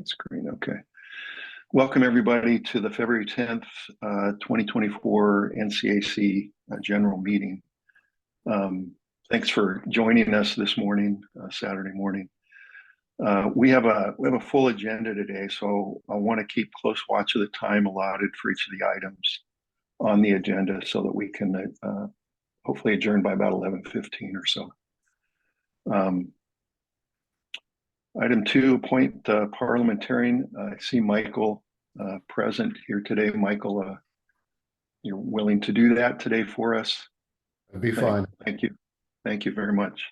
Screen, okay. Welcome everybody to the February 10th, 2024 NCAC general meeting. Thanks for joining us this morning, Saturday morning. We have a full agenda today, so I want to keep close watch of the time allotted for each of the items on the agenda so that we can hopefully adjourn by about 11:15 or so. Item 2, appoint parliamentarian. I see Michael present here today. Michael, you're willing to do that today for us? That'd be fine. Thank you. Thank you very much.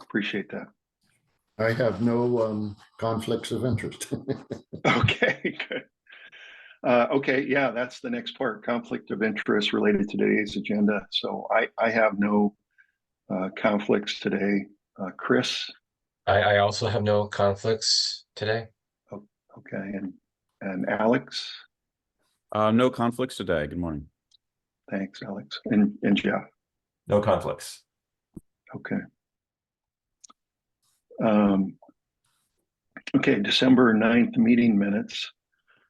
Appreciate that. I have no conflicts of interest. Okay, good. Okay, yeah, that's the next part, conflict of interest related to today's agenda. So I have no conflicts today. Chris? I also have no conflicts today. Oh, okay, and Alex? No conflicts today. Good morning. Thanks, Alex. And Jeff? No conflicts. Okay. Okay, December 9th meeting minutes.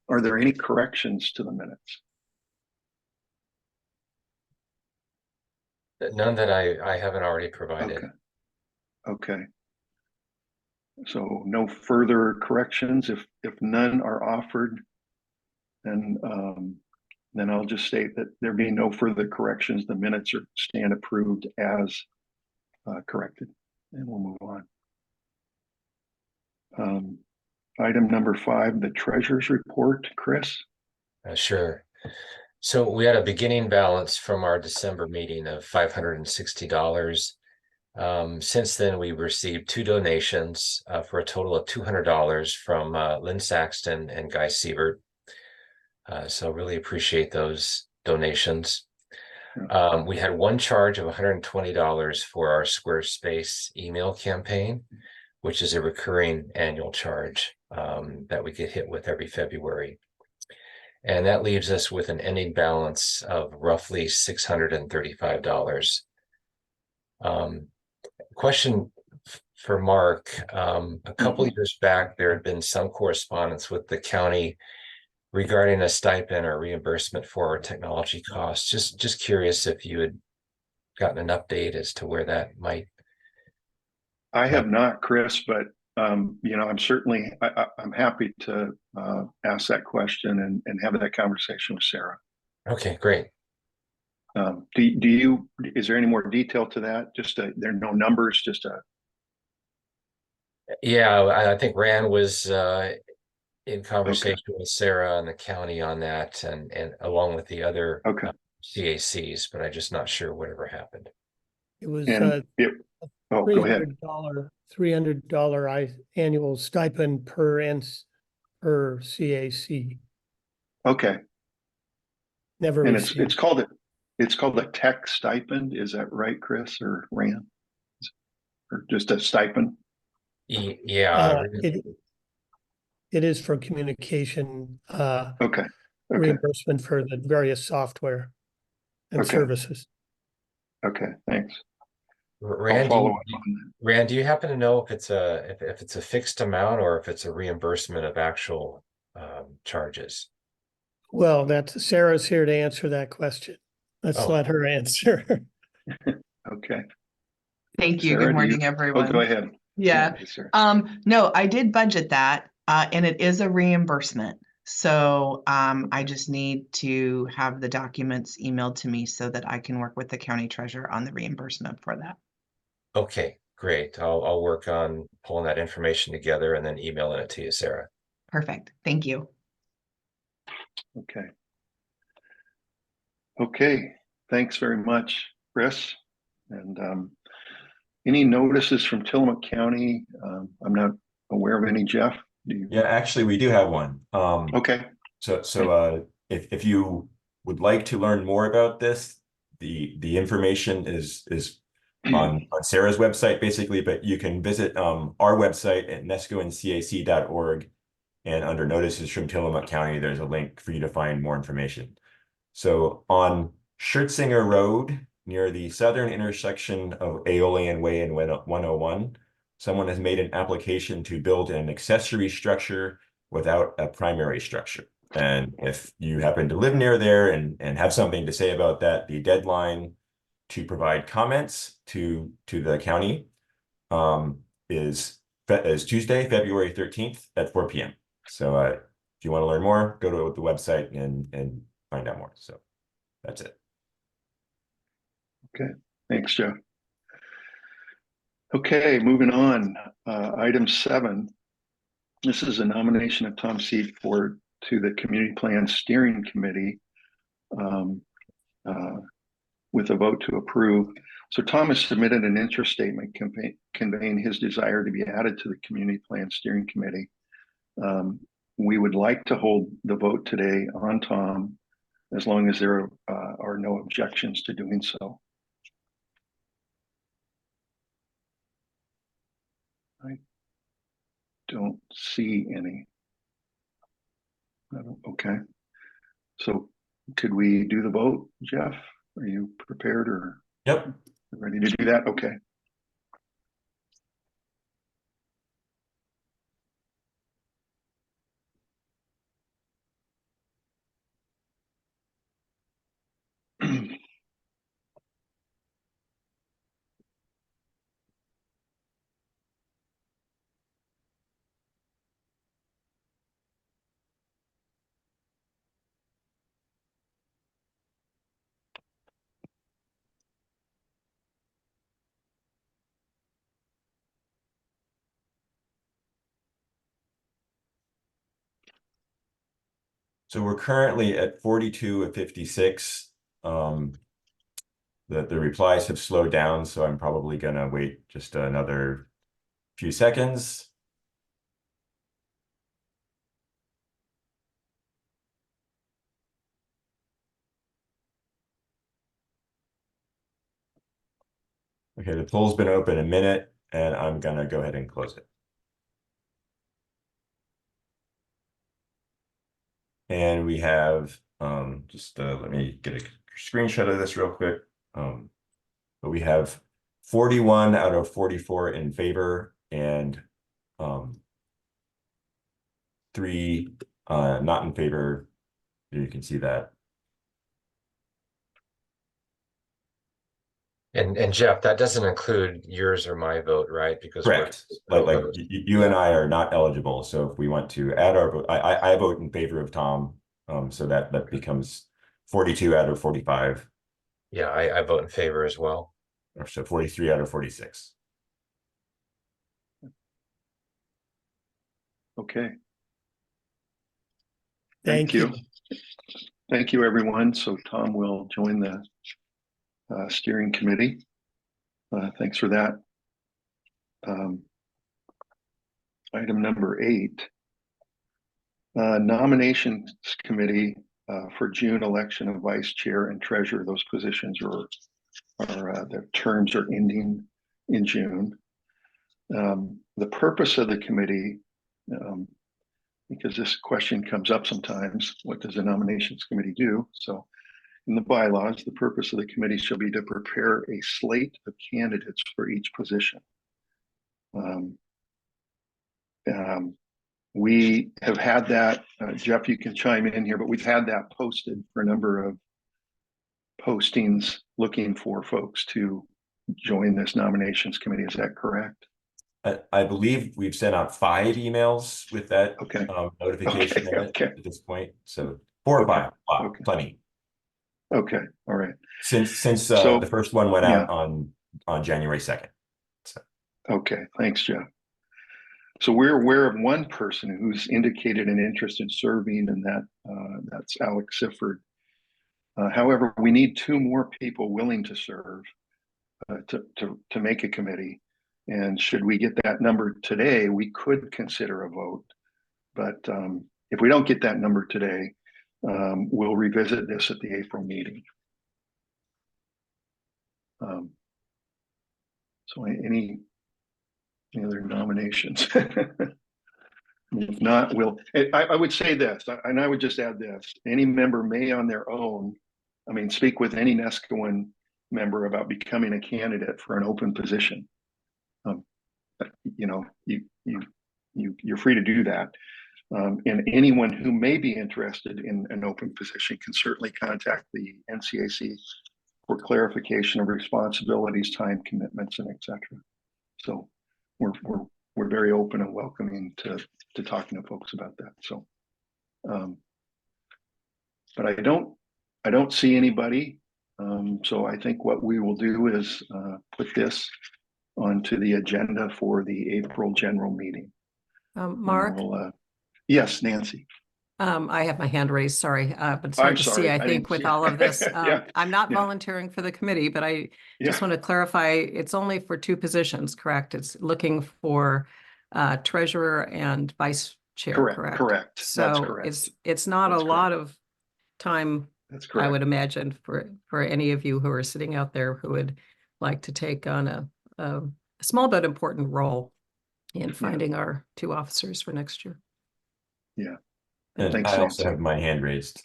Are there any corrections to the minutes? None that I haven't already provided. Okay. So no further corrections. If none are offered, then I'll just state that there being no further corrections, the minutes stand approved as corrected, and we'll move on. Item number 5, the treasurer's report. Chris? Sure. So we had a beginning balance from our December meeting of $560. Since then, we received 2 donations for a total of $200 from Lynn Saxton and Guy Siebert. So really appreciate those donations. We had 1 charge of $120 for our Squarespace email campaign, which is a recurring annual charge that we get hit with every February. And that leaves us with an ending balance of roughly $635. Question for Mark. A couple of years back, there had been some correspondence with the county regarding a stipend or reimbursement for our technology costs. Just curious if you had gotten an update as to where that might. I have not, Chris, but I'm certainly I'm happy to ask that question and have that conversation with Sarah. Okay, great. Is there any more detail to that? Just there are no numbers, just a. Yeah, I think Rand was in conversation with Sarah and the county on that, and along with the other CACs, but I'm just not sure whatever happened. It was go ahead. $300 annual stipend per CAC. Okay. Never. And it's called a tech stipend. Is that right, Chris or Rand? Or just a stipend? Yeah. It is for communication. Okay. Reimbursement for the various software and services. Okay, thanks. Rand, do you happen to know if it's a fixed amount or if it's a reimbursement of actual charges? Well, Sarah's here to answer that question. Let's let her answer. Okay. Thank you. Sarah, good morning, everyone. Go ahead. Yeah. No, I did budget that, and it is a reimbursement. So I just need to have the documents emailed to me so that I can work with the county treasurer on the reimbursement for that. Okay, great. I'll work on pulling that information together and then emailing it to you, Sarah. Perfect. Thank you. Okay. Thanks very much, Chris. And any notices from Tillamook County? I'm not aware of any. Jeff, do you? Yeah, actually, we do have one. Okay. So if you would like to learn more about this, the information is on Sarah's website, basically, but you can visit our website at nesconcac.org, and under notices from Tillamook County, there's a link for you to find more information. So on Schertzinger Road, near the southern intersection of Aeolian Way and 101, someone has made an application to build an accessory structure without a primary structure. And if you happen to live near there and have something to say about that, the deadline to provide comments to the county is Tuesday, February 13th at 4 p.m. So if you want to learn more, go to the website and find out more. So that's it. Okay, thanks, Jeff. Okay, moving on. Item 7. This is a nomination of Tom Seat to the Community Plan Steering Committee with a vote to approve. So Tom has submitted an interest statement conveying his desire to be added to the Community Plan Steering Committee. We would like to hold the vote today on Tom as long as there are no objections to doing so. I don't see any. Okay. So could we do the vote, Jeff? Are you prepared or Yep. ready to do that? Okay. So we're currently at 42 of 56. The replies have slowed down, so I'm probably gonna wait just another few seconds. Okay, the poll's been open a minute, and I'm gonna go ahead and close it. And we have just let me get a screenshot of this real quick. But we have 41 out of 44 in favor and 3 not in favor. You can see that. And Jeff, that doesn't include yours or my vote, right? Because Correct. Like you and I are not eligible. So if we want to add our vote, I vote in favor of Tom. So that becomes 42 out of 45. Yeah, I vote in favor as well. Or so 43 out of 46. Okay. Thank you. Thank you, everyone. So Tom will join the steering committee. Thanks for that. Item number 8. Nominations committee for June election of vice chair and treasurer. Those positions their terms are ending in June. The purpose of the committee, because this question comes up sometimes, what does the nominations committee do? So in the bylaws, the purpose of the committee shall be to prepare a slate of candidates for each position. We have had that, Jeff, you can chime in here, but we've had that posted for a number of postings looking for folks to join this nominations committee. Is that correct? I believe we've sent out 5 emails with that Okay. notification Okay. at this point. So 4 or 5, wow, Okay. plenty. Okay, all right. Since So, the first one went out on January 2nd. So. Okay, thanks, Jeff. So we're aware of one person who's indicated an interest in serving, and that's Alex Sifford. However, we need 2 more people willing to serve to make a committee. And should we get that number today, we could consider a vote. But if we don't get that number today, we'll revisit this at the April meeting. So any other nominations? If not, I would say this, and I would just add this: any member may on their own, speak with any NESCA member about becoming a candidate for an open position. You're free to do that. And anyone who may be interested in an open position can certainly contact the NCAC for clarification of responsibilities, time commitments, and et cetera. So we're very open and welcoming to talking to folks about that. So, but I don't see anybody. So I think what we will do is put this onto the agenda for the April general meeting. Mark, Yes, Nancy. I have my hand raised, sorry, but it's I'm hard to see, sorry, I I think, didn't with see all it. of this. Yeah, I'm not yeah. volunteering for the committee, but I just Yeah. want to clarify, it's only for 2 positions, correct? It's looking for treasurer and vice chair, correct? Correct. That's So correct. it's not a That's lot correct. of time, That's I correct. would imagine, for any of you who are sitting out there who would like to take on a small but important role in finding our 2 officers for next year. Yeah. And Thanks, I also Nancy. have my hand raised,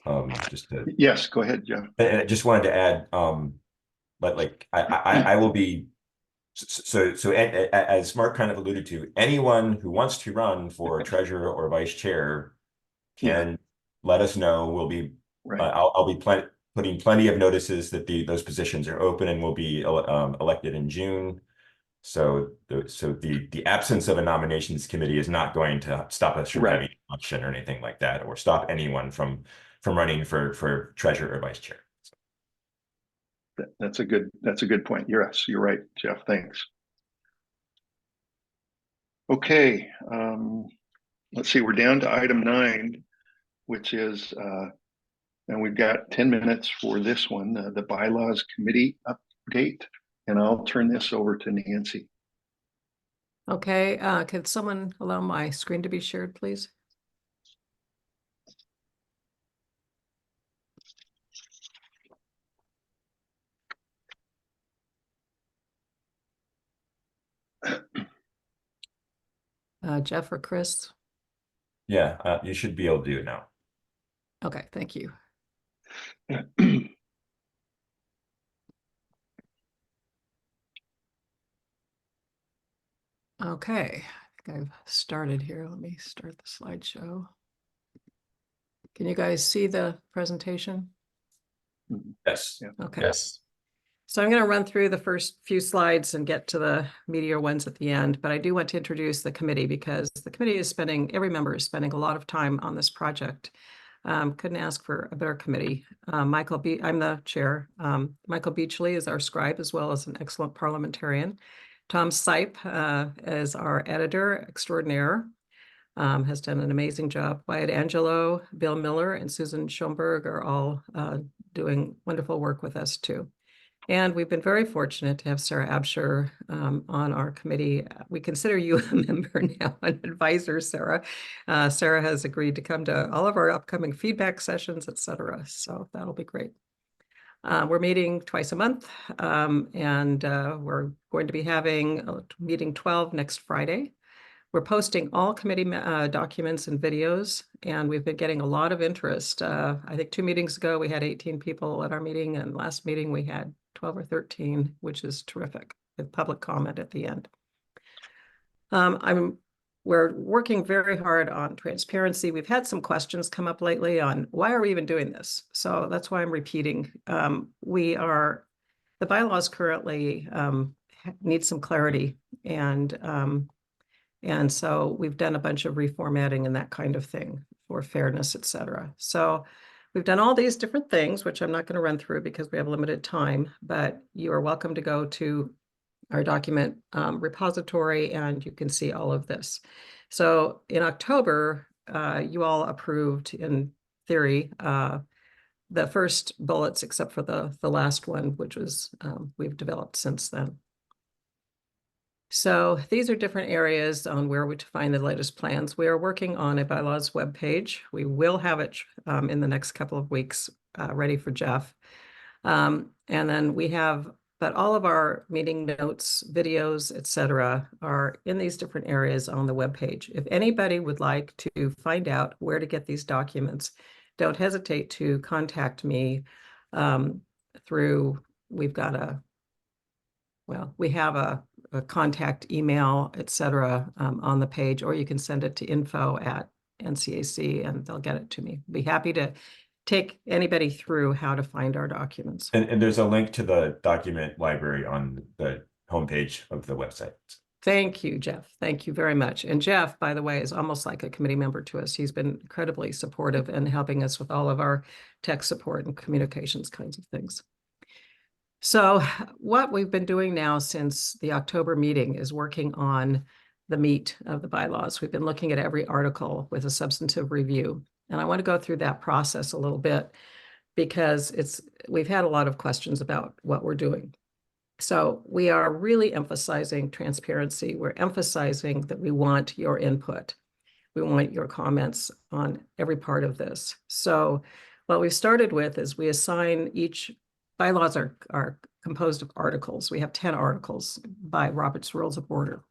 just to, Yes, go ahead, Jeff. and I just wanted to add, but like, I will be, so as Mark kind of alluded to, anyone who wants to run for treasurer or vice chair can let us know. We'll be, Right. I'll be putting plenty of notices that those positions are open and will be elected in June. So the absence of a nominations committee is not going to stop us from Right. having an election or anything like that, or stop anyone from running for treasurer or vice chair. So. That's a good point. Yes, you're right, Jeff. Thanks. Okay. Let's see, we're down to item 9, which is, and we've got 10 minutes for this one, the bylaws committee update. And I'll turn this over to Nancy. Okay, could someone allow my screen to be shared, please? Jeff or Chris? Yeah, you should be able to do it now. Okay, thank you. Okay, I think I've started here. Let me start the slideshow. Can you guys see the presentation? Yes. Yeah. Okay. Yes. So I'm going to run through the first few slides and get to the meatier ones at the end, but I do want to introduce the committee because the committee is every member is spending a lot of time on this project. Couldn't ask for a better committee. I'm the chair. Michael Beachley is our scribe as well as an excellent parliamentarian. Tom Sipe is our editor extraordinaire. Has done an amazing job. Wyatt Angelo, Bill Miller, and Susan Schoenberg are all doing wonderful work with us too. And we've been very fortunate to have Sarah Absher on our committee. We consider you a member now, an advisor, Sarah. Sarah has agreed to come to all of our upcoming feedback sessions, et cetera. So that'll be great. We're meeting twice a month, and we're going to be having meeting 12 next Friday. We're posting all committee documents and videos, and we've been getting a lot of interest. I think 2 meetings ago, we had 18 people at our meeting, and last meeting we had 12 or 13, which is terrific, with public comment at the end. We're working very hard on transparency. We've had some questions come up lately on why are we even doing this? So that's why I'm repeating. The bylaws currently need some clarity, and so we've done a bunch of reformatting and that kind of thing for fairness, et cetera. So we've done all these different things, which I'm not going to run through because we have limited time, but you are welcome to go to our document repository and you can see all of this. So in October, you all approved in theory the first bullets, except for the last one, which was we've developed since then. So these are different areas on where to find the latest plans. We are working on a bylaws webpage. We will have it in the next couple of weeks ready for Jeff. And then but all of our meeting notes, videos, et cetera, are in these different areas on the webpage. If anybody would like to find out where to get these documents, don't hesitate to contact me we have a contact email, et cetera, on the page, or you can send it to info@ NCAC, and they'll get it to me. Be happy to take anybody through how to find our documents. And there's a link to the document library on the homepage of the website. Thank you, Jeff. Thank you very much. And Jeff, by the way, is almost like a committee member to us. He's been incredibly supportive and helping us with all of our tech support and communications kinds of things. So what we've been doing now since the October meeting is working on the meat of the bylaws. We've been looking at every article with a substantive review. And I want to go through that process a little bit because we've had a lot of questions about what we're doing. So we are really emphasizing transparency. We're emphasizing that we want your input. We want your comments on every part of this. So what we've started with is we assign each bylaws are composed of articles. We have 10 articles by Robert's Rules of Order.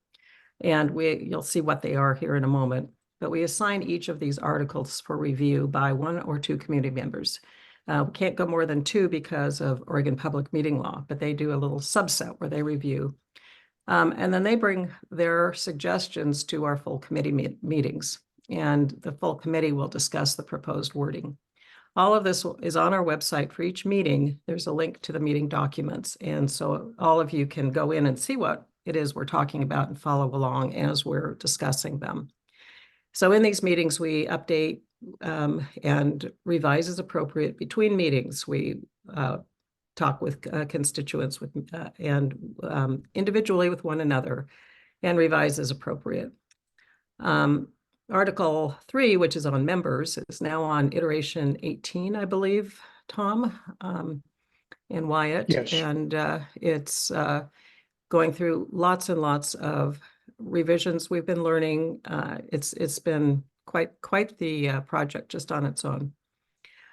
And you'll see what they are here in a moment. But we assign each of these articles for review by 1 or 2 community members. We can't go more than 2 because of Oregon Public Meeting Law, but they do a little subset where they review. And then they bring their suggestions to our full committee meetings, and the full committee will discuss the proposed wording. All of this is on our website for each meeting. There's a link to the meeting documents, and so all of you can go in and see what it is we're talking about and follow along as we're discussing them. So in these meetings, we update and revise as appropriate. Between meetings, we talk with constituents and individually with one another and revise as appropriate. Article 3, which is on members, is now on iteration 18, I believe, Tom and Wyatt. Yes. And it's going through lots and lots of revisions we've been learning. It's been quite the project just on its own.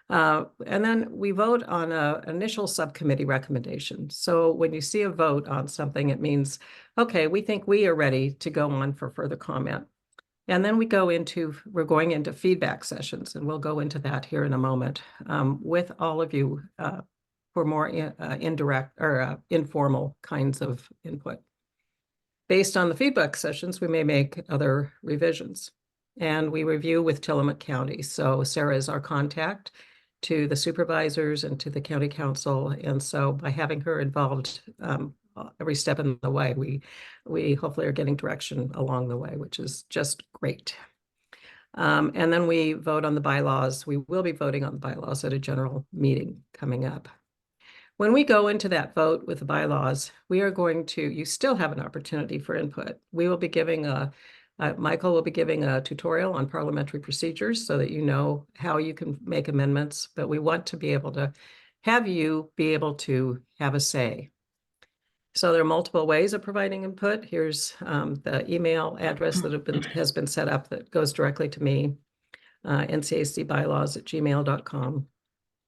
And then we vote on an initial subcommittee recommendation. So when you see a vote on something, it means, okay, we think we are ready to go on for further comment. And then we're going into feedback sessions, and we'll go into that here in a moment with all of you for more indirect or informal kinds of input. Based on the feedback sessions, we may make other revisions. And we review with Tillamook County. So Sarah is our contact to the supervisors and to the county council. And so by having her involved every step in the way, we hopefully are getting direction along the way, which is just great. And then we vote on the bylaws. We will be voting on the bylaws at a general meeting coming up. When we go into that vote with the bylaws, you still have an opportunity for input. We will be giving Michael will be giving a tutorial on parliamentary procedures so that you know how you can make amendments, but we want to be able to have you be able to have a say. So there are multiple ways of providing input. Here's the email address that has been set up that goes directly to me, ncacbylaws@gmail.com.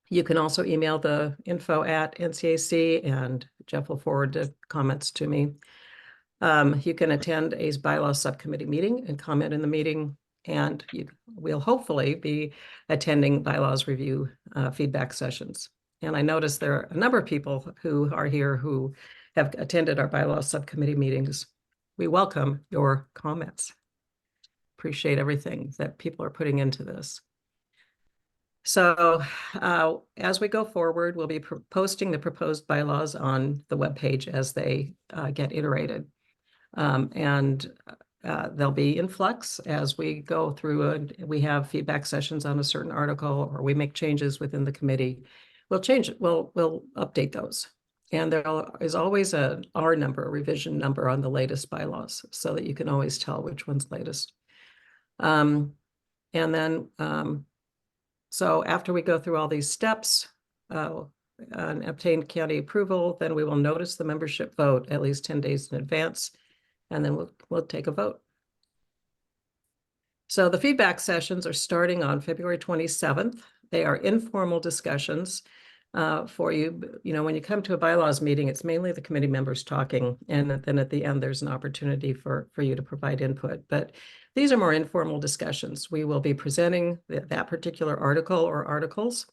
You can also email the info@NCAC, and Jeff will forward the comments to me. You can attend a bylaws subcommittee meeting and comment in the meeting, and we'll hopefully be attending bylaws review feedback sessions. And I noticed there are a number of people who are here who have attended our bylaws subcommittee meetings. We welcome your comments. Appreciate everything that people are putting into this. So as we go forward, we'll be posting the proposed bylaws on the webpage as they get iterated. And they'll be in flux as we go through and we have feedback sessions on a certain article, or we make changes within the committee. We'll change it. We'll update those. And there is always a revision number on the latest bylaws so that you can always tell which one's latest. And then, so after we go through all these steps and obtain county approval, then we will notice the membership vote at least 10 days in advance, and then we'll take a vote. So the feedback sessions are starting on February 27th. They are informal discussions for you. You know, when you come to a bylaws meeting, it's mainly the committee members talking, and then at the end, there's an opportunity for you to provide input. But these are more informal discussions. We will be presenting that particular article or articles,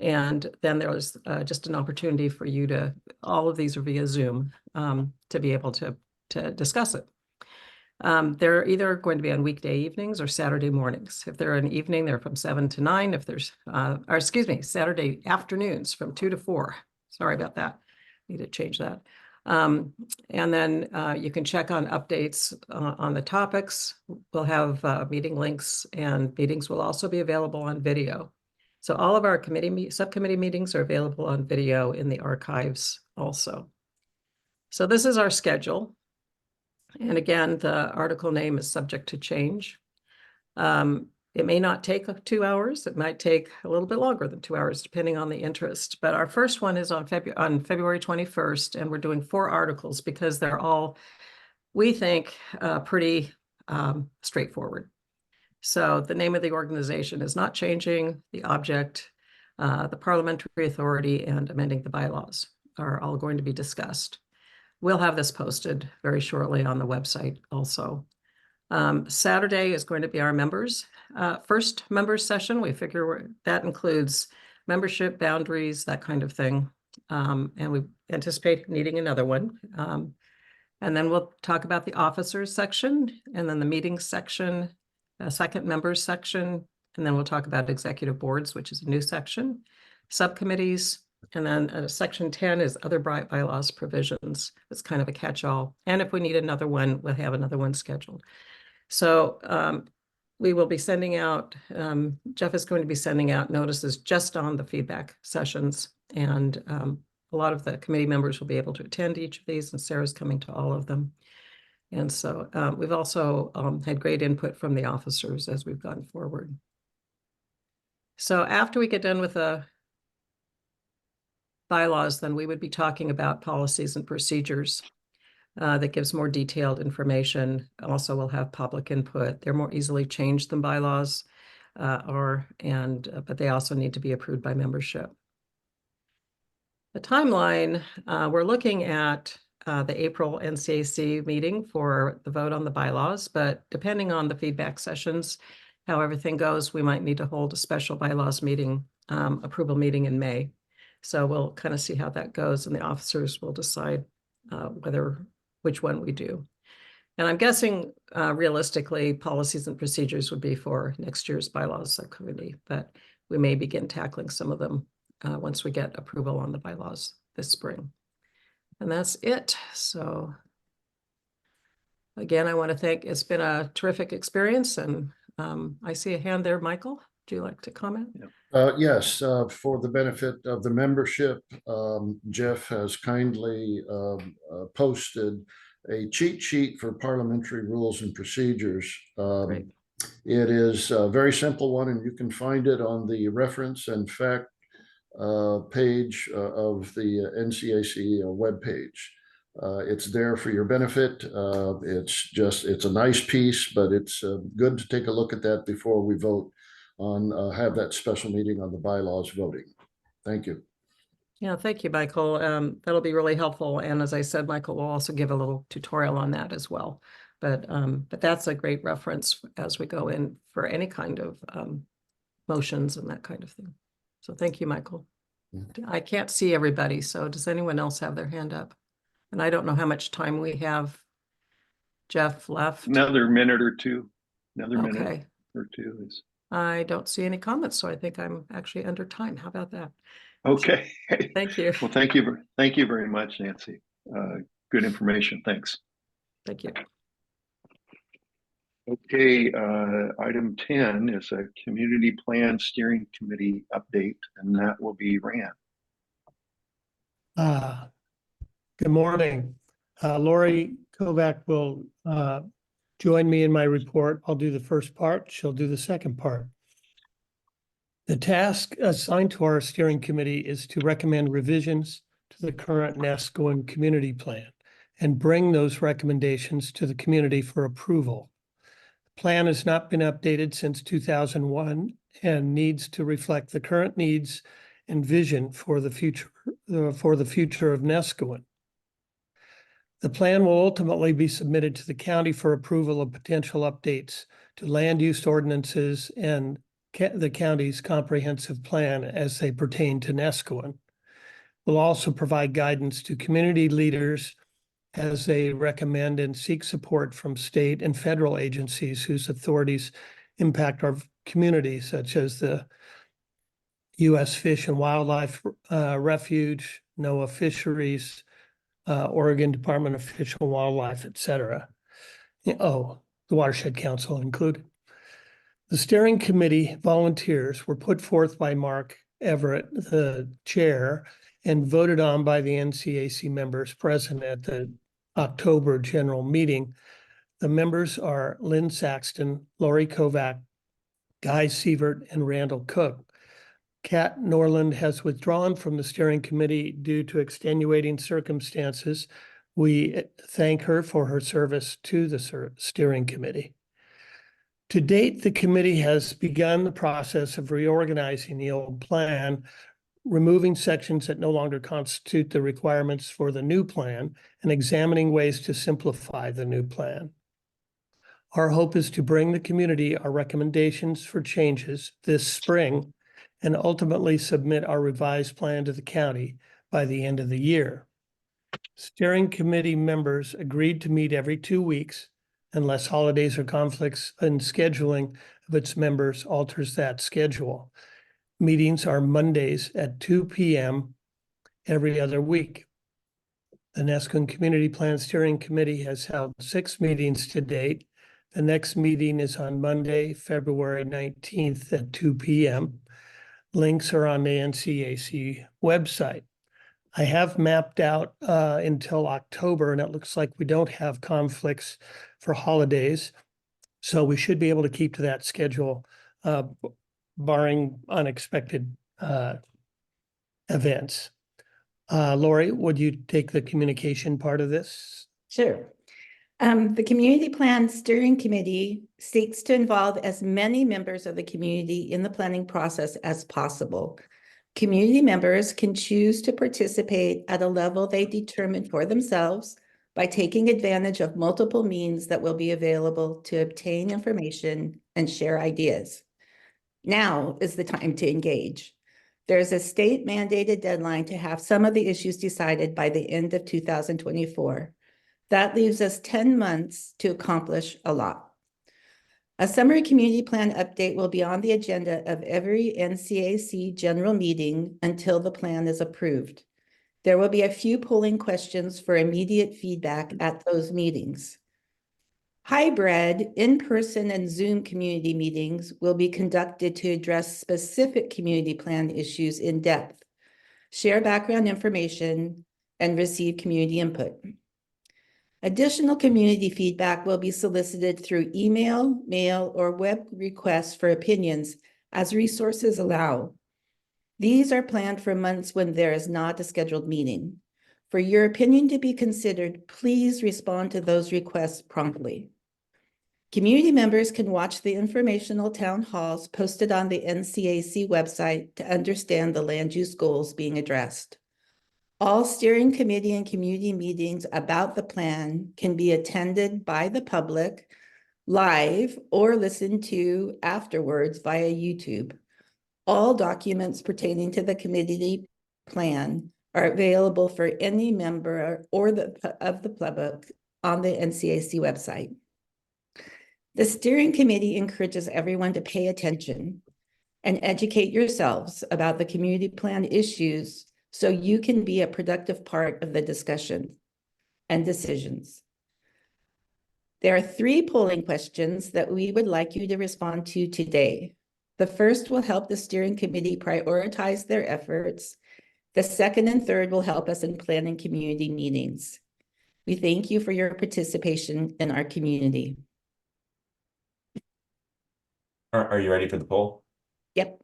and then there's just an opportunity for you all of these are via Zoom, to be able to discuss it. They're either going to be on weekday evenings or Saturday mornings. If they're an evening, they're from 7 to 9. If there's, or excuse me, Saturday afternoons from 2 to 4. Sorry about that. Need to change that. And then you can check on updates on the topics. We'll have meeting links, and meetings will also be available on video. So all of our subcommittee meetings are available on video in the archives also. So this is our schedule. And again, the article name is subject to change. It may not take 2 hours. It might take a little bit longer than 2 hours, depending on the interest. But our first one is on February 21st, and we're doing 4 articles because they're all, we think, pretty straightforward. So the name of the organization is not changing. The object, the parliamentary authority, and amending the bylaws are all going to be discussed. We'll have this posted very shortly on the website also. Saturday is going to be our first members session. We figure that includes membership boundaries, that kind of thing. And we anticipate needing another one. And then we'll talk about the officers section, and then the meetings section, a second members section, and then we'll talk about executive boards, which is a new section, subcommittees, and then section 10 is other bylaws provisions. It's kind of a catch-all. And if we need another one, we'll have another one scheduled. So we will be sending out, Jeff is going to be sending out notices just on the feedback sessions. And a lot of the committee members will be able to attend each of these, and Sarah's coming to all of them. And so we've also had great input from the officers as we've gone forward. So after we get done with the bylaws, then we would be talking about policies and procedures. That gives more detailed information. Also, we'll have public input. They're more easily changed than bylaws but they also need to be approved by membership. The timeline, we're looking at the April NCAC meeting for the vote on the bylaws, but depending on the feedback sessions, how everything goes, we might need to hold a special bylaws meeting, approval meeting in May. So we'll kind of see how that goes, and the officers will decide which one we do. And I'm guessing realistically, policies and procedures would be for next year's bylaws subcommittee, but we may begin tackling some of them once we get approval on the bylaws this spring. And that's it. So again, I want to thank, it's been a terrific experience, and I see a hand there. Michael, would you like to comment? Yes, for the benefit of the membership, Jeff has kindly posted a cheat sheet for parliamentary rules and procedures. Great. It is a very simple one, and you can find it on the reference and fact page of the NCAC webpage. It's there for your benefit. It's a nice piece, but it's good to take a look at that before we vote on have that special meeting on the bylaws voting. Thank you. Yeah, thank you, Michael. That'll be really helpful. And as I said, Michael will also give a little tutorial on that as well. But that's a great reference as we go in for any kind of motions and that kind of thing. So thank you, Michael. I can't see everybody. So does anyone else have their hand up? And I don't know how much time we have, Jeff, left. Another minute or two. Another minute Okay. or two is. I don't see any comments, so I think I'm actually under time. How about that? Okay. Thank you. Well, thank you very much, Nancy. Good information. Thanks. Thank you. Okay, item 10 is a community plan steering committee update, and that will be Rand. Good morning. Lori Kovac will join me in my report. I'll do the first part. She'll do the second part. The task assigned to our steering committee is to recommend revisions to the current Nescoan community plan and bring those recommendations to the community for approval. The plan has not been updated since 2001 and needs to reflect the current needs and vision for the future of Nescoan. The plan will ultimately be submitted to the county for approval of potential updates to land use ordinances and the county's comprehensive plan as they pertain to Nescoan. We'll also provide guidance to community leaders as they recommend and seek support from state and federal agencies whose authorities impact our community, such as the U.S. Fish and Wildlife Refuge, NOAA Fisheries, Oregon Department of Fish and Wildlife, et cetera. Oh, the Watershed Council included. The steering committee volunteers were put forth by Mark Everett, the chair, and voted on by the NCAC members present at the October general meeting. The members are Lynn Saxton, Lori Kovac, Guy Sievert, and Randall Cook. Kat Norland has withdrawn from the steering committee due to extenuating circumstances. We thank her for her service to the steering committee. To date, the committee has begun the process of reorganizing the old plan, removing sections that no longer constitute the requirements for the new plan, and examining ways to simplify the new plan. Our hope is to bring the community our recommendations for changes this spring and ultimately submit our revised plan to the county by the end of the year. Steering committee members agreed to meet every 2 weeks unless holidays or conflicts in scheduling of its members alters that schedule. Meetings are Mondays at 2 p.m. every other week. The Nescoon Community Plan Steering Committee has held 6 meetings to date. The next meeting is on Monday, February 19th at 2 p.m. Links are on the NCAC website. I have mapped out until October, and it looks like we don't have conflicts for holidays. So we should be able to keep to that schedule, barring unexpected events. Lori, would you take the communication part of this? Sure. The Community Plan Steering Committee seeks to involve as many members of the community in the planning process as possible. Community members can choose to participate at a level they determine for themselves by taking advantage of multiple means that will be available to obtain information and share ideas. Now is the time to engage. There is a state mandated deadline to have some of the issues decided by the end of 2024. That leaves us 10 months to accomplish a lot. A summary community plan update will be on the agenda of every NCAC general meeting until the plan is approved. There will be a few polling questions for immediate feedback at those meetings. Hybrid, in-person and Zoom community meetings will be conducted to address specific community plan issues in depth, share background information, and receive community input. Additional community feedback will be solicited through email, mail, or web requests for opinions as resources allow. These are planned for months when there is not a scheduled meeting. For your opinion to be considered, please respond to those requests promptly. Community members can watch the informational town halls posted on the NCAC website to understand the land use goals being addressed. All steering committee and community meetings about the plan can be attended by the public live or listened to afterwards via YouTube. All documents pertaining to the committee plan are available for any member or of the public on the NCAC website. The steering committee encourages everyone to pay attention and educate yourselves about the community plan issues so you can be a productive part of the discussion and decisions. There are 3 polling questions that we would like you to respond to today. The first will help the steering committee prioritize their efforts. The second and third will help us in planning community meetings. We thank you for your participation in our community. Are you ready for the poll? Yep.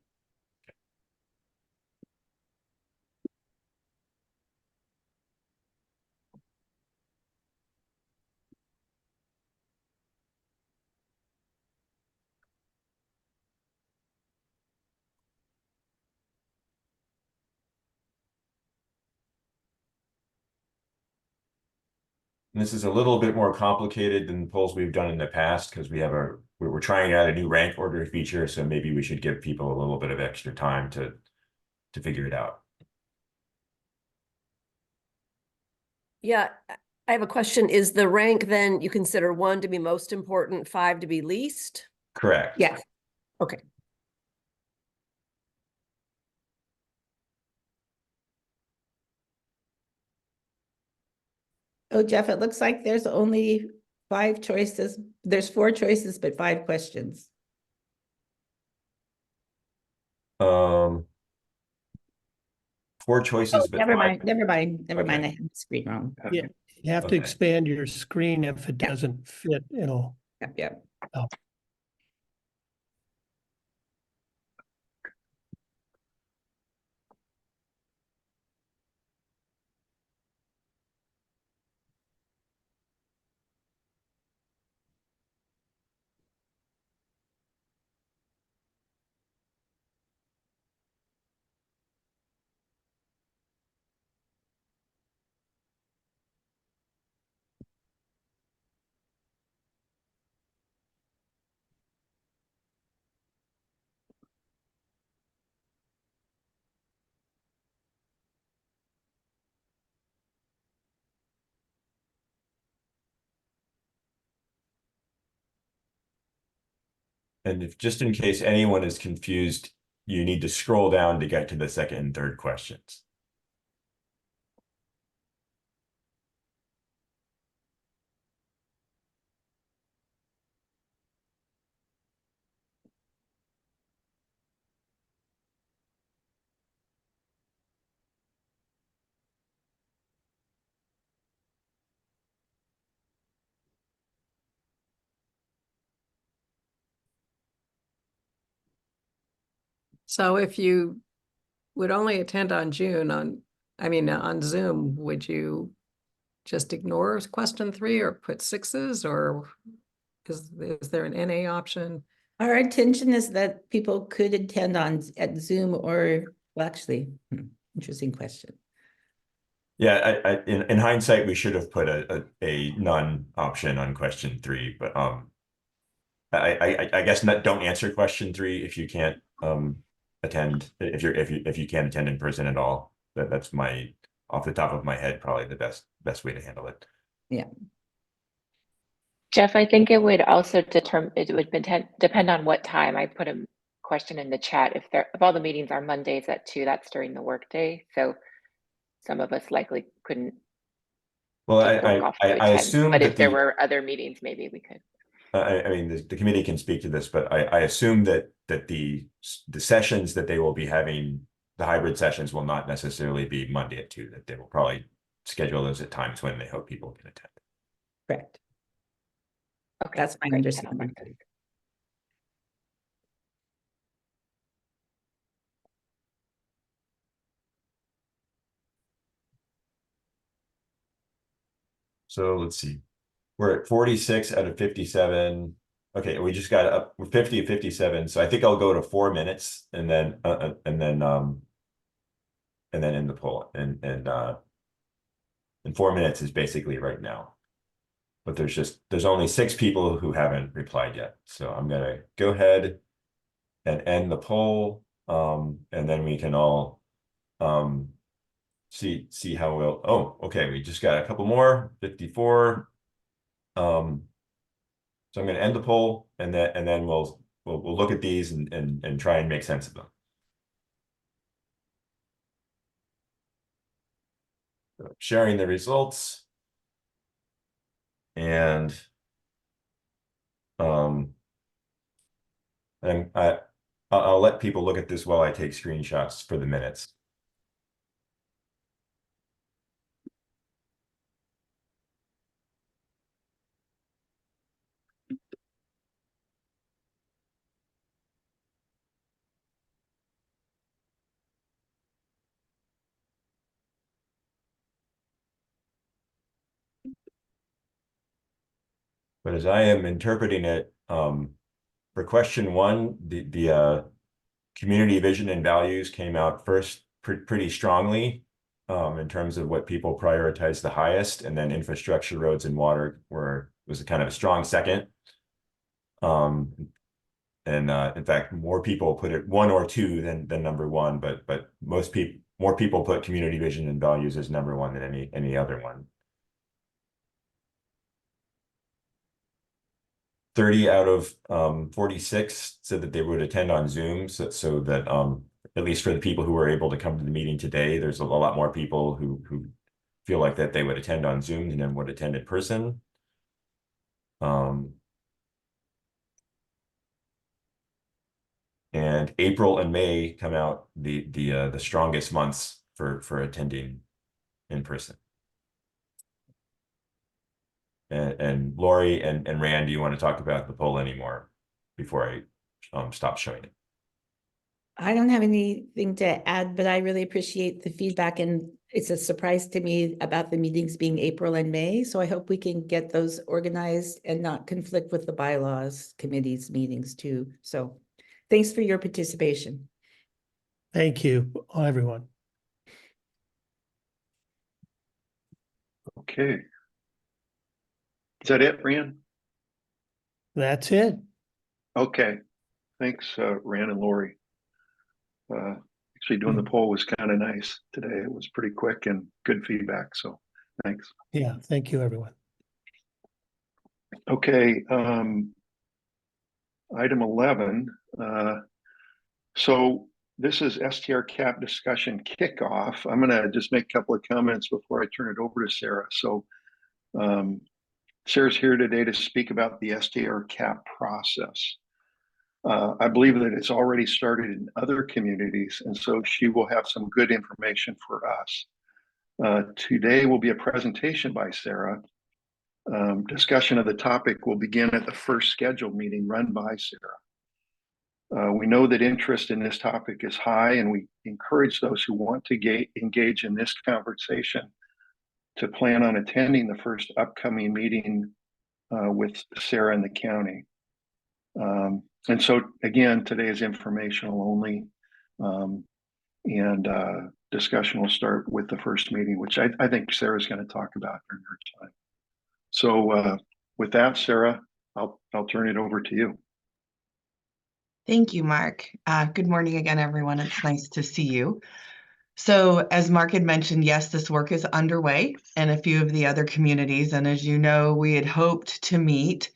And this is a little bit more complicated than polls we've done in the past because we're trying out a new rank order feature, so maybe we should give people a little bit of extra time to figure it out. Yeah, I have a question. Is the rank then you consider 1 to be most important, 5 to be least? Correct. Yes. Okay. Oh, Jeff, it looks like there's only 5 choices. There's 4 choices, but 5 questions. Um, 4 Oh, choices, but never 5. mind, never mind, never mind. I Okay. have the screen wrong. Yeah, you have to Okay. expand your screen if it Yeah. doesn't fit, it'll. Yep, yep. And if just in case anyone is confused, you need to scroll down to get to the second and third questions. So if you would only attend on on Zoom, would you just ignore question 3 or put 6s, or is there an NA option? Our intention is that people could attend at Zoom or, well, actually, interesting question. Yeah, in hindsight, we should have put a none option on question 3, but I guess don't answer question 3 if you can't attend, if you can't attend in person at all. That's my, off the top of my head, probably the best way to handle it. Yeah. Jeff, I think it would also depend on what time. I put a question in the chat. If all the meetings are Mondays at 2, that's during the workday. So some of us likely couldn't Well, take the work off to I attend. assume But that if there were other meetings, maybe we could. I mean, the committee can speak to this, but I assume that the sessions that they will be having, the hybrid sessions, will not necessarily be Monday at 2, that they will probably schedule those at times when they hope people can attend. Correct. Okay, That's my great. understanding. So let's see. We're at 46 out of 57. Okay, we just got up 50 of 57. So I think I'll go to 4 minutes and then end the poll. And 4 minutes is basically right now. But there's only 6 people who haven't replied yet. So I'm gonna go ahead and end the poll. And then we can all see how we'll, oh, okay, we just got a couple more, 54. So I'm going to end the poll, and then we'll look at these and try and make sense of them. So sharing the results, and I'll let people look at this while I take screenshots for the minutes. But as I am interpreting it, for question 1, the community vision and values came out first pretty strongly in terms of what people prioritize the highest, and then infrastructure, roads, and water was kind of a strong second. In fact, more people put it 1 or 2 than number 1, but more people put community vision and values as number 1 than any other one. 30 out of 46 said that they would attend on Zoom, so that at least for the people who were able to come to the meeting today, there's a lot more people who feel like that they would attend on Zoom than would attend in person. And April and May come out the strongest months for attending in person. And Lori and Rand, do you want to talk about the poll anymore before I stop showing it? I don't have anything to add, but I really appreciate the feedback, and it's a surprise to me about the meetings being April and May. So I hope we can get those organized and not conflict with the bylaws committee's meetings too. So thanks for your participation. Thank you, everyone. Okay. Is that it, Rand? That's it. Okay. Thanks, Rand and Lori. Actually doing the poll was kind of nice today. It was pretty quick and good feedback. So thanks. Yeah, thank you, everyone. Okay. Item 11. So this is STR cap discussion kickoff. I'm going to just make a couple of comments before I turn it over to Sarah. So Sarah's here today to speak about the STR cap process. I believe that it's already started in other communities, and so she will have some good information for us. Today will be a presentation by Sarah. Discussion of the topic will begin at the first scheduled meeting run by Sarah. We know that interest in this topic is high, and we encourage those who want to engage in this conversation to plan on attending the first upcoming meeting with Sarah and the county. And so again, today is informational only, and discussion will start with the first meeting, which I think Sarah's going to talk about during her time. So with that, Sarah, I'll turn it over to you. Thank you, Mark. Good morning again, everyone. It's nice to see you. So as Mark had mentioned, yes, this work is underway in a few of the other communities. And as you know, we had hoped to meet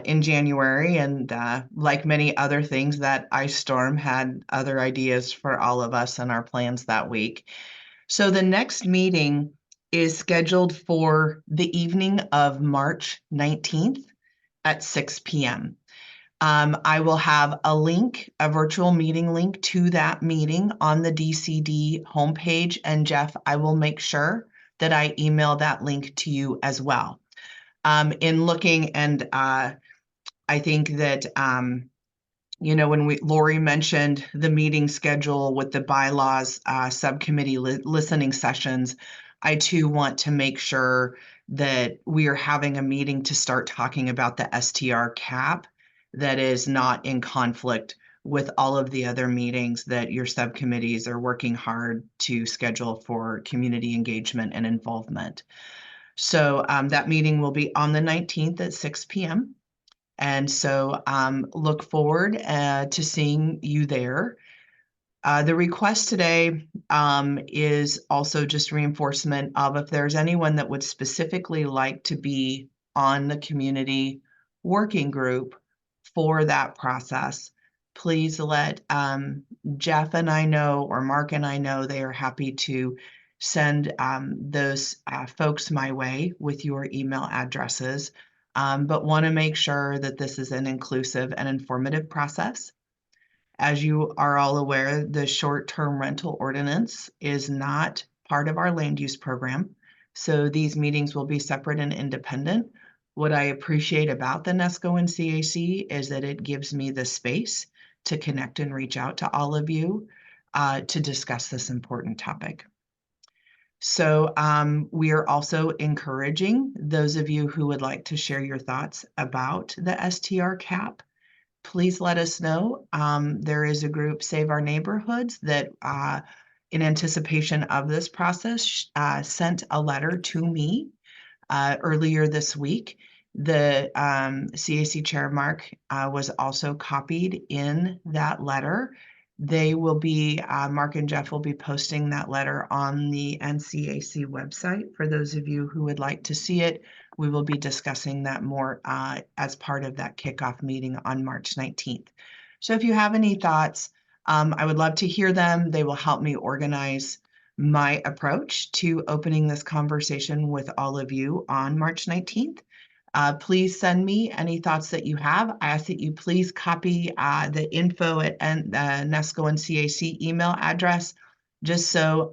in January, and like many other things, that ice storm had other ideas for all of us and our plans that week. So the next meeting is scheduled for the evening of March 19th at 6 p.m. I will have a link, a virtual meeting link to that meeting on the DCD homepage. And Jeff, I will make sure that I email that link to you as well. In looking, and I think that, you know, when Lori mentioned the meeting schedule with the bylaws subcommittee listening sessions, I too want to make sure that we are having a meeting to start talking about the STR cap that is not in conflict with all of the other meetings that your subcommittees are working hard to schedule for community engagement and involvement. So that meeting will be on the 19th at 6 p.m. And so look forward to seeing you there. The request today is also just reinforcement of, if there's anyone that would specifically like to be on the community working group for that process, please let Jeff and I know, or Mark and I know. They are happy to send those folks my way with your email addresses, but want to make sure that this is an inclusive and informative process. As you are all aware, the short-term rental ordinance is not part of our land use program, so these meetings will be separate and independent. What I appreciate about the NESCO and CAC is that it gives me the space to connect and reach out to all of you to discuss this important topic. So we are also encouraging those of you who would like to share your thoughts about the STR cap. Please let us know. There is a group, Save Our Neighborhoods, that in anticipation of this process sent a letter to me earlier this week. The CAC Chair Mark was also copied in that letter. They will be, Mark and Jeff will be posting that letter on the NCAC website for those of you who would like to see it. we will be discussing that more as part of that kickoff meeting on March 19th. So if you have any thoughts, I would love to hear them. They will help me organize my approach to opening this conversation with all of you on March 19th. Please send me any thoughts that you have. I ask that you please copy the info at NESCO and CAC email address, just so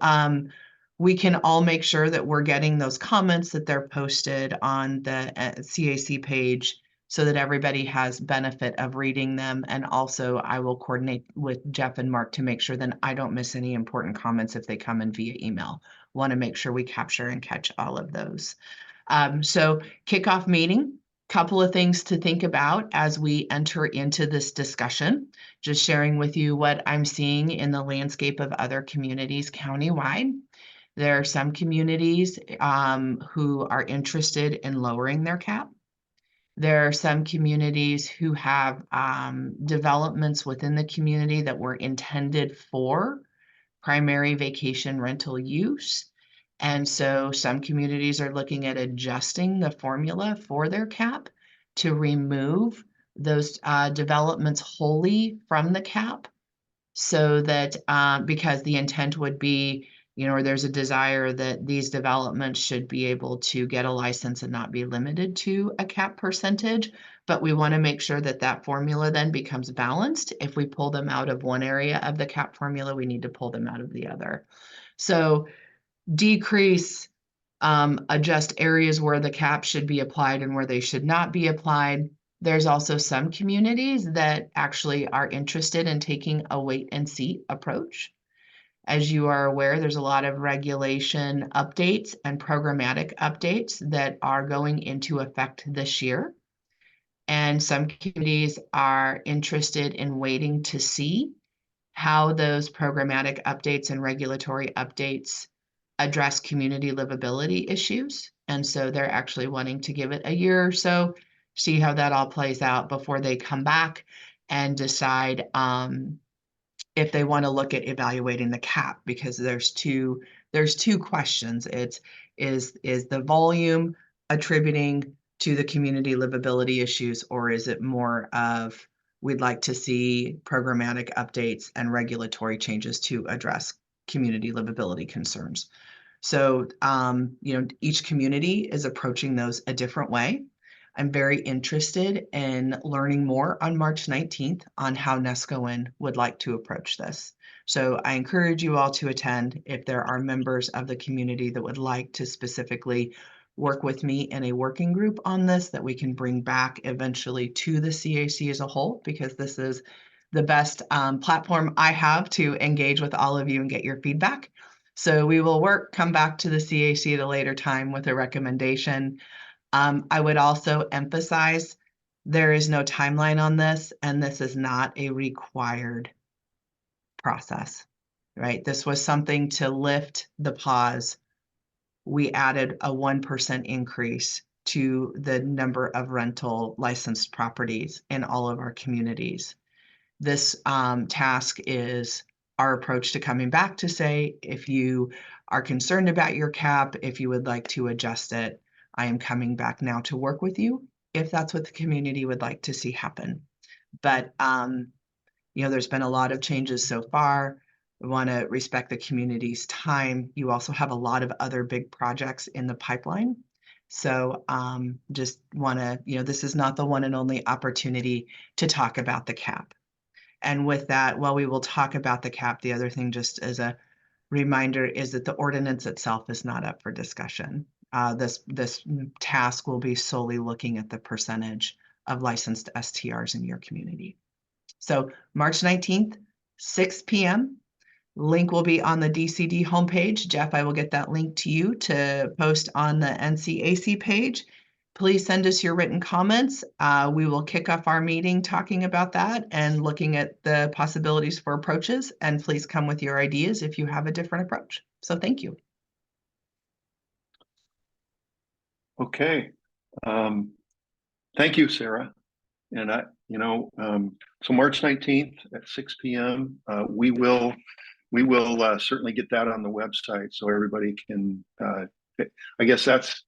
we can all make sure that we're getting those comments, that they're posted on the CAC page, so that everybody has benefit of reading them. And also I will coordinate with Jeff and Mark to make sure that I don't miss any important comments if they come in via email. Want to make sure we capture and catch all of those. So kickoff meeting, couple of things to think about as we enter into this discussion, just sharing with you what I'm seeing in the landscape of other communities countywide. There are some communities who are interested in lowering their cap. There are some communities who have developments within the community that were intended for primary vacation rental use. And so some communities are looking at adjusting the formula for their cap to remove those developments wholly from the cap, so that because the intent would be, or there's a desire that these developments should be able to get a license and not be limited to a cap percentage. But we want to make sure that that formula then becomes balanced. If we pull them out of one area of the cap formula, we need to pull them out of the other. So decrease, adjust areas where the cap should be applied and where they should not be applied. There's also some communities that actually are interested in taking a wait and see approach. As you are aware, there's a lot of regulation updates and programmatic updates that are going into effect this year. And some communities are interested in waiting to see how those programmatic updates and regulatory updates address community livability issues. And so they're actually wanting to give it a year or so, see how that all plays out before they come back and decide if they want to look at evaluating the cap, because there's two questions. Is the volume attributing to the community livability issues, or is it more of we'd like to see programmatic updates and regulatory changes to address community livability concerns? So, each community is approaching those a different way. I'm very interested in learning more on March 19th on how NESCON would like to approach this. So I encourage you all to attend if there are members of the community that would like to specifically work with me in a working group on this, that we can bring back eventually to the CAC as a whole, because this is the best platform I have to engage with all of you and get your feedback. So we will come back to the CAC at a later time with a recommendation. I would also emphasize there is no timeline on this, and this is not a required process, right? This was something to lift the pause. We added a 1% increase to the number of rental licensed properties in all of our communities. This task is our approach to coming back to say, if you are concerned about your cap, if you would like to adjust it, I am coming back now to work with you if that's what the community would like to see happen. But, there's been a lot of changes so far. We want to respect the community's time. You also have a lot of other big projects in the pipeline. So just want to, this is not the one and only opportunity to talk about the cap. And with that, while we will talk about the cap, the other thing, just as a reminder, is that the ordinance itself is not up for discussion. This task will be solely looking at the percentage of licensed STRs in your community. So March 19th, 6 p.m. Link will be on the DCD homepage. Jeff, I will get that link to you to post on the NCAC page. Please send us your written comments. We will kick off our meeting talking about that and looking at the possibilities for approaches. And please come with your ideas if you have a different approach. So thank you. Okay. Thank you, Sarah. And so March 19th at 6 p.m. We will certainly get that on the website so everybody can. I guess that's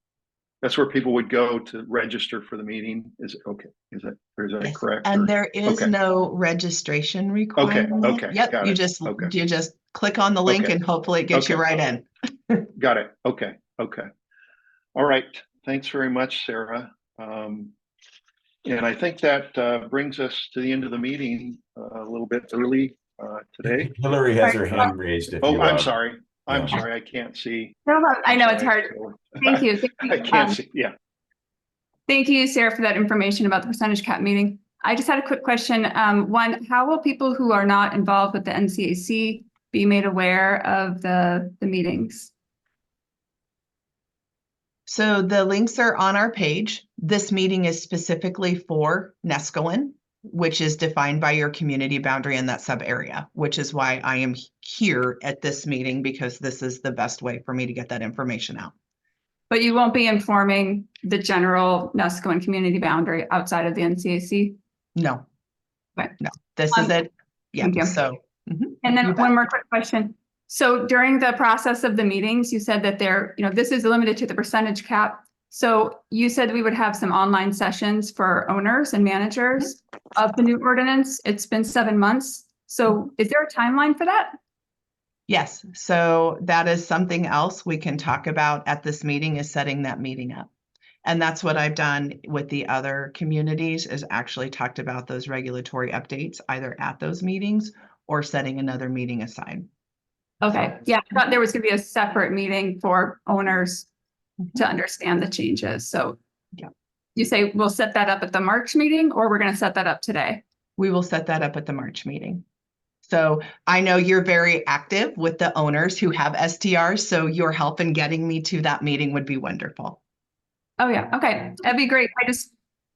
That's where people would go to register for the meeting. Is it okay? Is that Yes, correct? and or- there is okay. no registration requirement. okay, Yep, got you it. just Okay. you just click on the link Okay. and hopefully it gets you Okay. right in. Got it. Okay. All right. Thanks very much, Sarah. And I think that brings us to the end of the meeting a little bit early today. Hillary has her hand raised. If Oh, you, I'm sorry. I'm yeah. sorry. I can't see. No, I know I'm it's sorry. hard. Thank you. I can't see. Yeah. Thank you, Sarah, for that information about the percentage cap meeting. I just had a quick question. One, how will people who are not involved with the NCAC be made aware of the meetings? So the links are on our page. This meeting is specifically for Neskowin, which is defined by your community boundary in that sub area, which is why I am here at this meeting, because this is the best way for me to get that information out. But you won't be informing the general Neskowin community boundary outside of the NCAC? No. Okay. No, this is it. Yeah, Thank you. so. And then You bet. one more quick question. So during the process of the meetings, you said that this is limited to the percentage cap. So you said we would have some online sessions for owners and managers of the new ordinance. It's been 7 months. So is there a timeline for that? Yes, so that is something else we can talk about at this meeting, is setting that meeting up. And that's what I've done with the other communities, is actually talked about those regulatory updates either at those meetings or setting another meeting aside. Okay, yeah, I thought there was going to be a separate meeting for owners to understand the changes. So yeah, you say we'll set that up at the March meeting, or we're going to set that up today? We will set that up at the March meeting. So I know you're very active with the owners who have STRs, so your help in getting me to that meeting would be wonderful. Oh, yeah. Okay. That'd be great.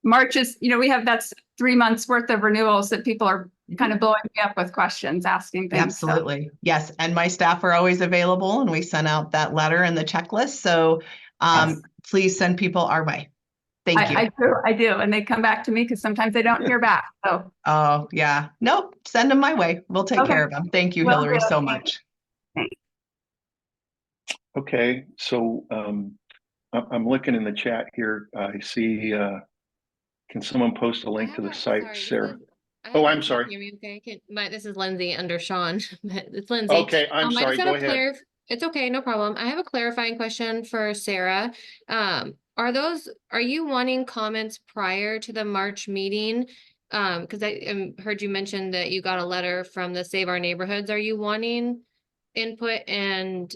March is, that's 3 months worth of renewals that people are kind of blowing me up with questions, asking things. Absolutely. So. Yes. And my staff are always available, and we sent out that letter and the checklist. So yes. Please send people our way. Thank you. I do. And they come back to me because sometimes they don't hear back. So. Oh, yeah. Nope. Send them my way. We'll take care of them. Thank you, Hillary, so much. Okay. So I'm looking in the chat here. I see, can someone post a link to the site, Sarah? I'm sorry. Hear me okay? This is Lindsay under Sean. It's Lindsay. Okay, I'm sorry. Go ahead. It's okay, no problem. I have a clarifying question for Sarah. Are you wanting comments prior to the March meeting? Because I heard you mention that you got a letter from the Save Our Neighborhoods. Are you wanting input and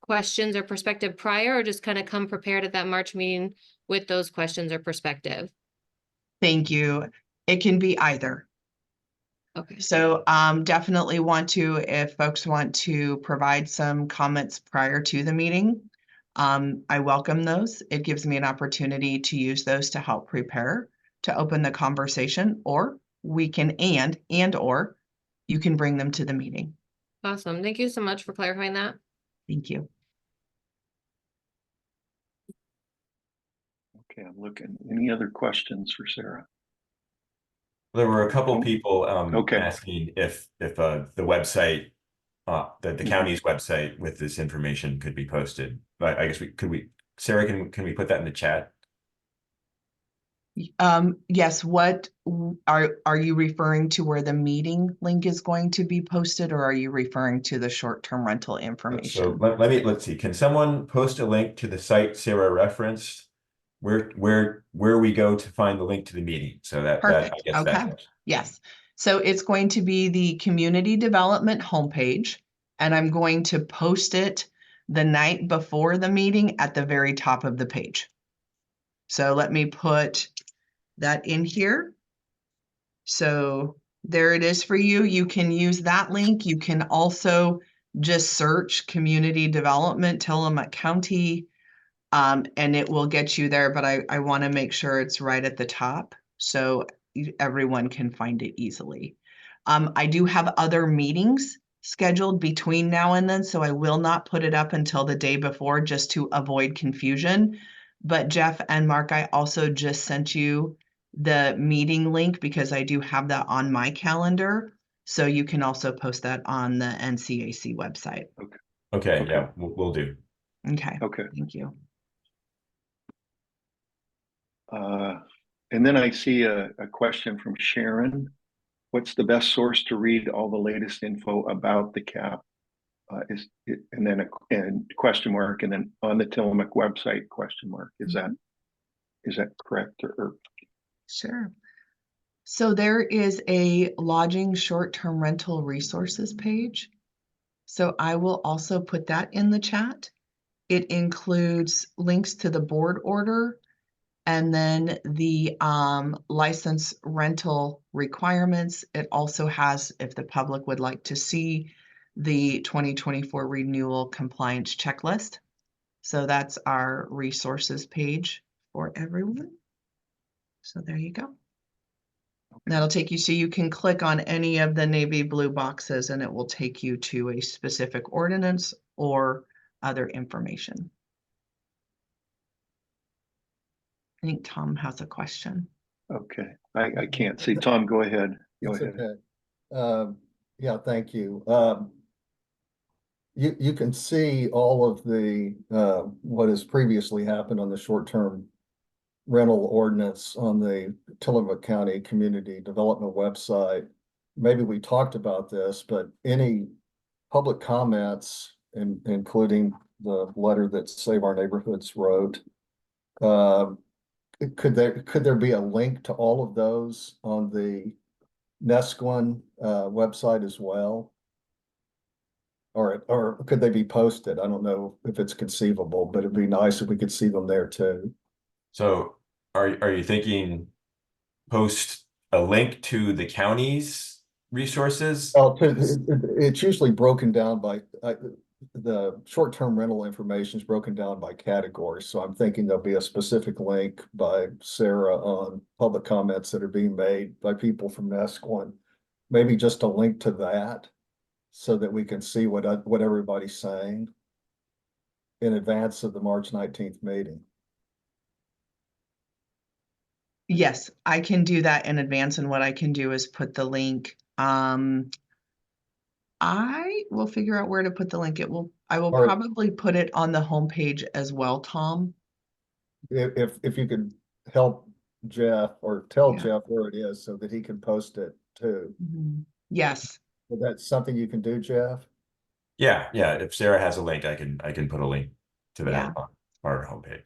questions or perspective prior, or just kind of come prepared at that March meeting with those questions or perspective? Thank you. It can be either. Okay. So definitely want to, if folks want to provide some comments prior to the meeting, I welcome those. It gives me an opportunity to use those to help prepare to open the conversation, or we can or you can bring them to the meeting. Awesome. Thank you so much for clarifying that. Thank you. Okay, I'm looking. Any other questions for Sarah? There were a couple people okay. asking if the website, the county's website with this information could be posted. But I guess Sarah, can we put that in the chat? Yes. What are you referring to, where the meeting link is going to be posted, or are you referring to the short-term rental information? So let's see. Can someone post a link to the site Sarah referenced? Where we go to find the link to the meeting? So that perfect. I guess okay. that Yes. So it's going to be the community development homepage, and I'm going to post it the night before the meeting at the very top of the page. So let me put that in here. So there it is for you. You can use that link. You can also just search community development Tillamook County, and it will get you there. But I want to make sure it's right at the top so everyone can find it easily. I do have other meetings scheduled between now and then, so I will not put it up until the day before, just to avoid confusion. But Jeff and Mark, I also just sent you the meeting link because I do have that on my calendar. So you can also post that on the NCAC website. Okay. Yeah, we'll do. Okay. Okay. Thank you. And then I see a question from Sharon. What's the best source to read all the latest info about the cap? And then a question mark, and then on the Tillamook website, question mark. Is that correct? Or Sure. So there is a lodging short-term rental resources page. So I will also put that in the chat. It includes links to the board order and then the license rental requirements. It also has, if the public would like to see, the 2024 renewal compliance checklist. So that's our resources page for everyone. So there you go. That'll take you, so you can click on any of the navy blue boxes and it will take you to a specific ordinance or other information. I think Tom has a question. okay, I can't see. Tom, go ahead. Go It's ahead. okay. Yeah, thank you. You can see all of the what has previously happened on the short-term rental ordinance on the Tillamook County Community Development website. Maybe we talked about this, but any public comments, including the letter that Save Our Neighborhoods wrote, could there be a link to all of those on the Nesquin website as well? Or could they be posted? I don't know if it's conceivable, but it'd be nice if we could see them there too. So are you thinking post a link to the county's resources? Oh, it's usually broken down by the short-term rental information is broken down by categories. So I'm thinking there'll be a specific link by Sarah on public comments that are being made by people from Nesquin. Maybe just a link to that so that we can see what everybody's saying in advance of the March 19th meeting. Yes, I can do that in advance, and what I can do is put the link. I will figure out where to put the link. I will probably put it on the homepage as well, Tom. If you could help Jeff or tell Yeah. Jeff where it is so that he can post it too. Yes. Well, that's something you can do, Jeff? Yeah. If Sarah has a link, I can put a link to that Yeah. on our homepage.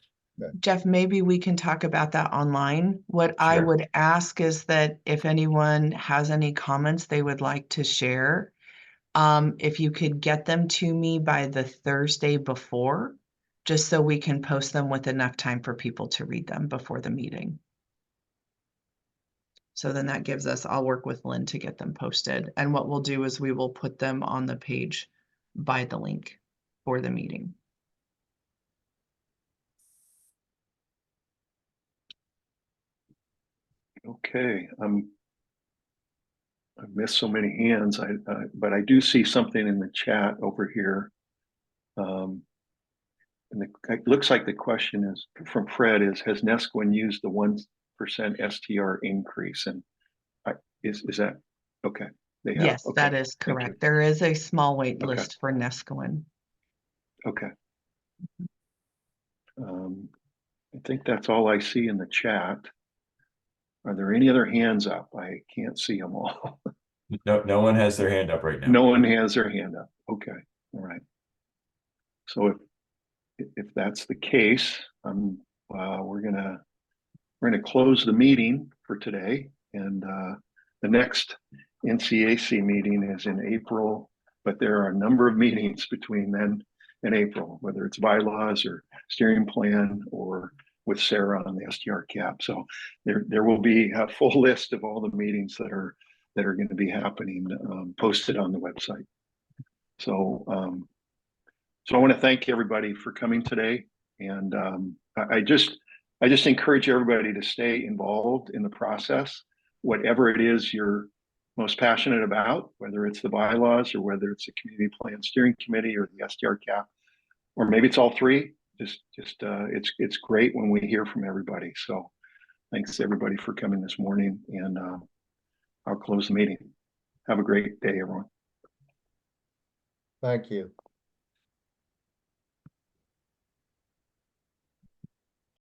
Jeff, maybe we can talk about that online. What I Sure. would ask is that if anyone has any comments they would like to share, if you could get them to me by the Thursday before, just so we can post them with enough time for people to read them before the meeting. So then that gives us, I'll work with Lynn to get them posted. And what we'll do is we will put them on the page by the link for the meeting. Okay, I missed so many hands. But I do see something in the chat over here. And it looks like the question is from Fred is, has Nesquin used the 1% STR increase? And is that okay? They have. Yes, Okay. that is correct. There is a small wait list for Nesquin. Okay. I think that's all I see in the chat. Are there any other hands up? I can't see them all. No one has their hand up right now. No one has their hand up. Okay. All right. So if that's the case, we're gonna close the meeting for today, and the next NCAC meeting is in April. But there are a number of meetings between then and April, whether it's bylaws or steering plan or with Sarah on the SDR cap. So there will be a full list of all the meetings that are going to be happening, posted on the website. So I want to thank everybody for coming today, and I just encourage everybody to stay involved in the process, whatever it is you're most passionate about, whether it's the bylaws or whether it's the community plan steering committee or the SDR cap, or maybe it's all three. It's great when we hear from everybody. So thanks to everybody for coming this morning, and I'll close the meeting. Have a great day, everyone. Thank you.